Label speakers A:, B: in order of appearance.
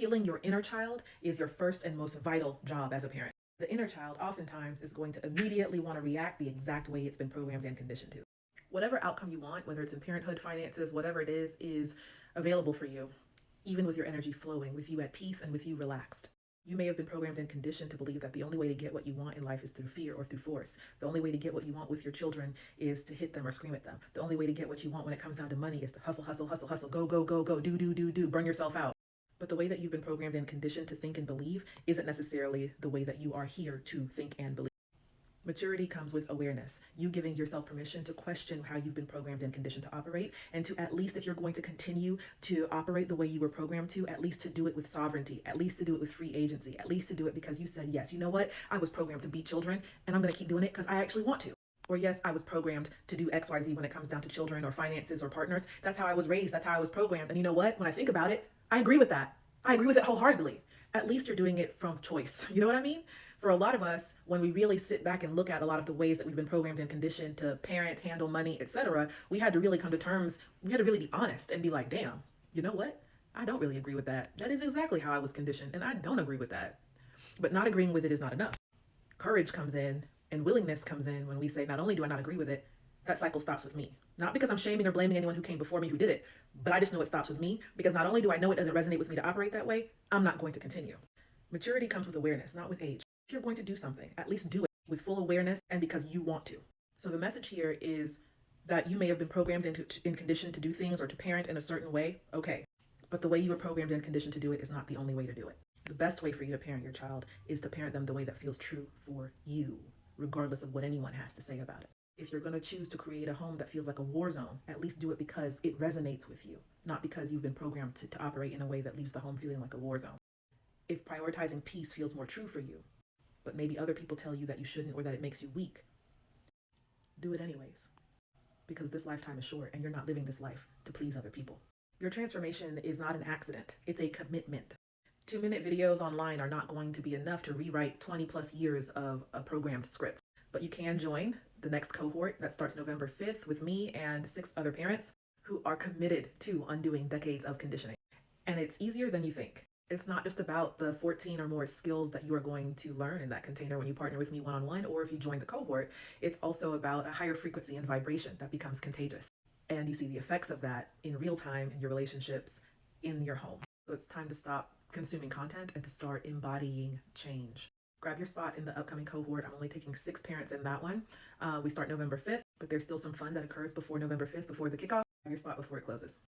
A: Healing your inner child is your first and most vital job as a parent. The inner child oftentimes is going to immediately want to react the exact way it's been programmed and conditioned to. Whatever outcome you want, whether it's in parenthood, finances, whatever it is available for you, even with your energy flowing, with you at peace and with you relaxed. You may have been programmed and conditioned to believe that the only way to get what you want in life is through fear or through force. The only way to get what you want with your children is to hit them or scream at them. The only way to get what you want when it comes down to money is to hustle, hustle, hustle, hustle, go, go, go, go, do, burn yourself out. But the way that you've been programmed and conditioned to think and believe isn't necessarily the way that you are here to think and believe. Maturity comes with awareness, you giving yourself permission to question how you've been programmed and conditioned to operate, and to, at least if you're going to continue to operate the way you were programmed to, at least to do it with sovereignty, at least to do it with free agency, at least to do it because you said, yes, you know what, I was programmed to beat children and I'm going to keep doing it because I actually want to. Or yes, I was programmed to do XYZ when it comes down to children or finances or partners. That's how I was raised. That's how I was programmed. And you know what? When I think about it, I agree with that. I agree with it wholeheartedly. At least you're doing it from choice. You know what I mean? For a lot of us, when we really sit back and look at a lot of the ways that we've been programmed and conditioned to parent, handle money, etc., we had to really come to terms, we had to really be honest and be like, damn, you know what? I don't really agree with that. That is exactly how I was conditioned, and I don't agree with that. But not agreeing with it is not enough. Courage comes in and willingness comes in when we say, not only do I not agree with it, that cycle stops with me. Not because I'm shaming or blaming anyone who came before me who did it, but I just know it stops with me because not only do I know it doesn't resonate with me to operate that way, I'm not going to continue. Maturity comes with awareness, not with age. If you're going to do something, at least do it with full awareness and because you want to. So the message here is that you may have been programmed and conditioned to do things or to parent in a certain way, okay. But the way you were programmed and conditioned to do it is not the only way to do it. The best way for you to parent your child is to parent them the way that feels true for you, regardless of what anyone has to say about it. If you're going to choose to create a home that feels like a war zone, at least do it because it resonates with you, not because you've been programmed to operate in a way that leaves the home feeling like a war zone. If prioritizing peace feels more true for you, but maybe other people tell you that you shouldn't or that it makes you weak, do it anyways. Because this lifetime is short and you're not living this life to please other people. Your transformation is not an accident, it's a commitment. 2-minute videos online are not going to be enough to rewrite 20 plus years of a programmed script. But you can join the next cohort that starts November 5th with me and 6 other parents who are committed to undoing decades of conditioning. And it's easier than you think. It's not just about the 14 or more skills that you are going to learn in that container when you partner with me one-on-one or if you join the cohort. It's also about a higher frequency and vibration that becomes contagious. And you see the effects of that in real time in your relationships, in your home. So it's time to stop consuming content and to start embodying change. Grab your spot in the upcoming cohort. I'm only taking 6 parents in that one. We start November 5th, but there's still some fun that occurs before November 5th, before the kickoff. Grab your spot before it closes.